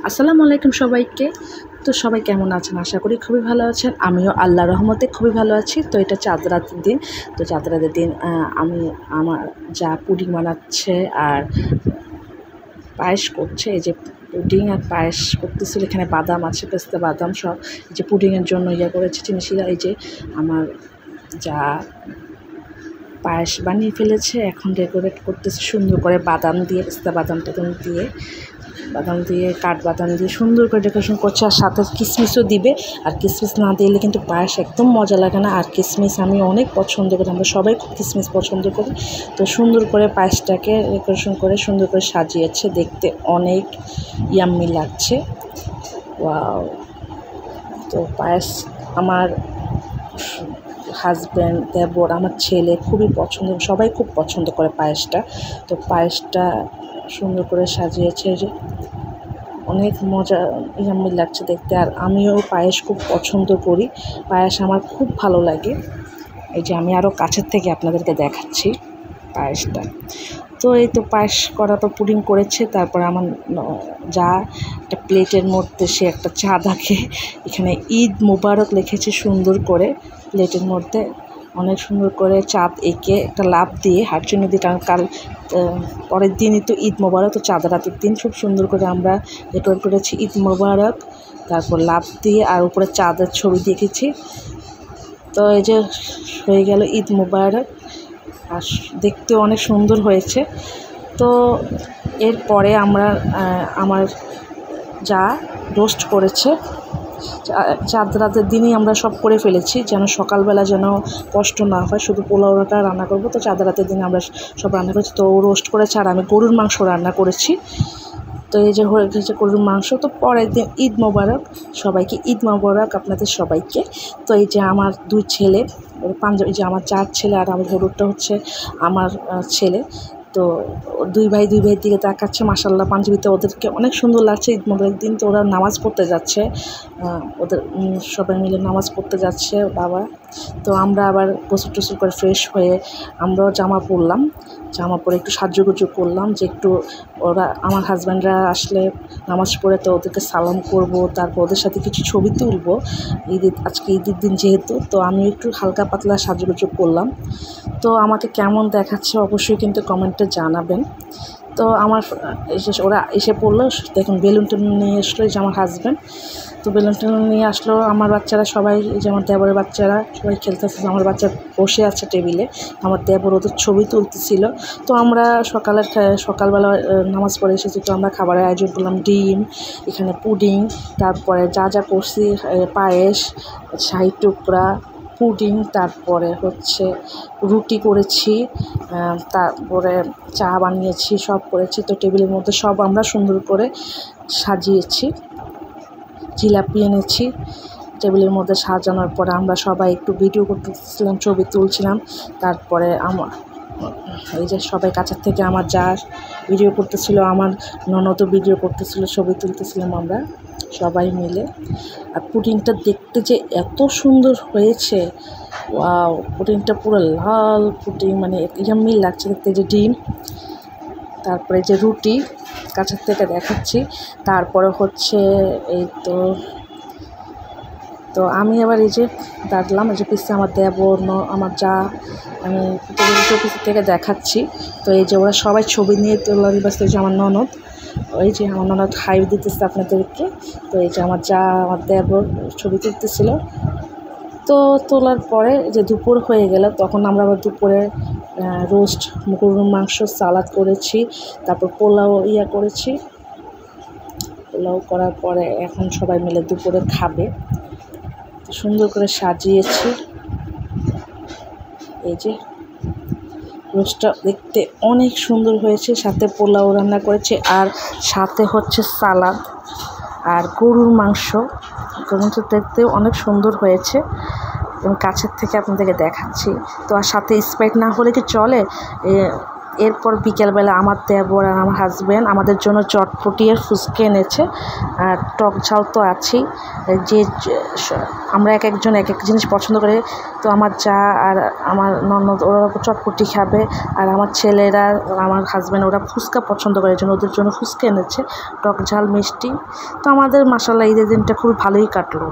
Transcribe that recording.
আসসালামু আলাইকুম সবাইকে। তো সবাই কেমন আছেন? আশা করি খুবই ভালো আছেন। আমিও আল্লাহর রহমতে খুবই ভালো আছি। তো এটা চাঁদ রাতের দিন। তো চাঁদ রাতের দিন আমি আমার যা পুডিং বানাচ্ছে আর পায়েস করছে। এই যে পুডিং আর পায়েস করতেছিল, এখানে বাদাম আছে, পেস্তা বাদাম সব এই যে পুডিংয়ের জন্য করেছে জিনিসগুলো। এই যে আমার যা পায়েস বানিয়ে ফেলেছে, এখন ডেকোরেট করতেছে সুন্দর করে বাদাম দিয়ে, পেস্তা বাদাম দিয়ে কাঠবাদাম দিয়ে সুন্দর করে ডেকোরেশন করছে। আর সাথে কিশমিশও দিবে, আর কিশমিশ না দিলে কিন্তু পায়েস একদম মজা লাগে না। আর কিশমিশ আমি অনেক পছন্দ করি, আমরা সবাই খুব কিশমিশ পছন্দ করি। তো সুন্দর করে পায়েসটাকে ডেকোরেশন করে সুন্দর করে সাজিয়েছে, দেখতে অনেক ইয়াম্মি লাগছে। ওয়াও! তো পায়েস আমার হাজব্যান্ড, দেবর, আমার ছেলে খুবই পছন্দ, সবাই খুব পছন্দ করে পায়েসটা। তো পায়েসটা সুন্দর করে সাজিয়েছে, যে অনেক মজা ইয়াম্মি লাগছে দেখতে। আর আমিও পায়েস খুব পছন্দ করি, পায়েস আমার খুব ভালো লাগে। এই যে আমি আরও কাছের থেকে আপনাদেরকে দেখাচ্ছি পায়েসটা। তো এই তো পায়েস করা, তো পুডিং করেছে। তারপর আমার যা একটা প্লেটের মধ্যে সে একটা চাঁদ আঁকে, এখানে ঈদ মোবারক লিখেছে সুন্দর করে প্লেটের মধ্যে, অনেক সুন্দর করে চাঁদ এঁকে একটা লাভ দিয়ে হাঁটুনি দিয়ে, কারণ কাল পরের দিনই তো ঈদ মোবারক। তো চাঁদ রাতের দিন খুব সুন্দর করে আমরা ডেকোরেট করেছি ঈদ মোবারক, তারপর লাভ দিয়ে আর উপরে চাঁদের ছবি দেখেছি। তো এই যে হয়ে গেল ঈদ মোবারক, আর দেখতে অনেক সুন্দর হয়েছে। তো এরপরে আমার যা রোস্ট করেছে, চাঁদ রাতের দিনই আমরা সব করে ফেলেছি, যেন সকালবেলা যেন কষ্ট না হয়। শুধু পোলাওটা রান্না করবো, তো চাঁদ রাতের দিন আমরা সব রান্না করেছি। তো রোস্ট করেছে, আর আমি গরুর মাংস রান্না করেছি। তো এই যে হয়ে গেছে গরুর মাংস। তো পরের দিন ঈদ মোবারক সবাইকে, ঈদ মোবারক আপনাদের সবাইকে। তো এই যে আমার দুই ছেলে, এই যে আমার 4 ছেলে, আর আমার গরুরটা হচ্ছে আমার ছেলে। তো দুই ভাইয়ের দিকে তাকাচ্ছে, মাশাআল্লাহ পাঞ্জাবিতে ওদেরকে অনেক সুন্দর লাগছে ঈদ মোবারক দিন। তো ওরা নামাজ পড়তে যাচ্ছে, ওদের সবাই মিলে নামাজ পড়তে যাচ্ছে বাবা। তো আমরা আবার গোসল টোসল করে ফ্রেশ হয়ে আমরাও জামা পরলাম, জামা পরে একটু সাজুগুজু করলাম, যে একটু ওরা আমার হাজব্যান্ডরা আসলে নামাজ পড়ে, তো ওদেরকে সালাম করব, তারপর ওদের সাথে কিছু ছবি তুলবো আজকে ঈদের দিন যেহেতু। তো আমি একটু হালকা পাতলা সাজুগুজু করলাম। তো আমাকে কেমন দেখাচ্ছে অবশ্যই কিন্তু কমেন্টে জানাবেন। তো ওরা এসে পড়লো, দেখুন বেলুন টেলুন নিয়ে আসলো, এই যে আমার হাজব্যান্ড। তো বেলুন টেলুন নিয়ে আসলো, আমার বাচ্চারা সবাই, এই যে আমার দেবরের বাচ্চারা সবাই খেলতেছে, আমার বাচ্চা বসে আছে টেবিলে, আমার দেবর ওদের ছবি তুলতেছিল। তো আমরা সকালবেলা নামাজ পড়ে এসেছি, তো আমরা খাবারের আয়োজন করলাম, ডিম, এখানে পুডিং, তারপরে যা করছি পায়েস, শাহী টুকরা, পুডিং, তারপরে হচ্ছে রুটি করেছি, তারপরে চা বানিয়েছি, সব করেছি। তো টেবিলের মধ্যে সব আমরা সুন্দর করে সাজিয়েছি, জিলাপি এনেছি। টেবিলের মধ্যে সাজানোর পরে আমরা সবাই একটু ভিডিও করতেছিলাম, ছবি তুলছিলাম। তারপরে এই যে সবাই কাছের থেকে আমার যা ভিডিও করতেছিল, আমার ননদও ভিডিও করতেছিল, ছবি তুলতেছিলাম আমরা সবাই মিলে। আর পুডিংটা দেখতে যে এত সুন্দর হয়েছে, ওয়াও! পুডিংটা পুরো লাল পুডিং, মানে ইয়াম্মি লাগছে দেখতে। যে ডিম, তারপরে যে রুটি কাছের থেকে দেখাচ্ছি, তারপরে হচ্ছে এই তো আমি আবার এই যে দাঁড়ালাম, এই যে পিসে আমার দেবর, আমার যা, আমি পিসের থেকে দেখাচ্ছি। তো এই যে ওরা সবাই ছবি নিয়ে তোলার ব্যস্ত। এই যে আমার ননদ, ওই যে আমার ননদ হাই দিতেছে আপনাদেরকে। তো এই যে আমার যা, আমার দেবর ছবি তুলতেছিল। তো তোলার পরে যে দুপুর হয়ে গেল, তখন আমরা আবার দুপুরে রোস্ট গরুর মাংস, সালাদ করেছি, তারপর পোলাও করেছি। পোলাও করার পরে এখন সবাই মিলে দুপুরে খাবে। সুন্দর করে সাজিয়েছি, এই যে রোস্টটা দেখতে অনেক সুন্দর হয়েছে, সাথে পোলাও রান্না করেছি, আর সাথে হচ্ছে সালাদ আর গরুর মাংস দেখতে অনেক সুন্দর হয়েছে। আমি কাছের থেকে আপনাদেরকে দেখাচ্ছি। তো আর সাথে স্প্রাইট না হলে কি চলে? এরপর বিকেলবেলা আমার দেবর আর আমার হাজব্যান্ড আমাদের জন্য চটপটি আর ফুচকা এনেছে, আর টক ঝাল তো আছেই। যে আমরা এক একজন এক এক জিনিস পছন্দ করে, তো আমার যা আর আমার ননদ ওরা চটপটি খাবে, আর আমার ছেলেরা আমার হাজব্যান্ড ওরা ফুচকা পছন্দ করে, জন্য ওদের জন্য ফুচকা এনেছে, টক ঝাল মিষ্টি। তো আমাদের মাশাআল্লাহ ঈদের দিনটা খুবই ভালোই কাটলো।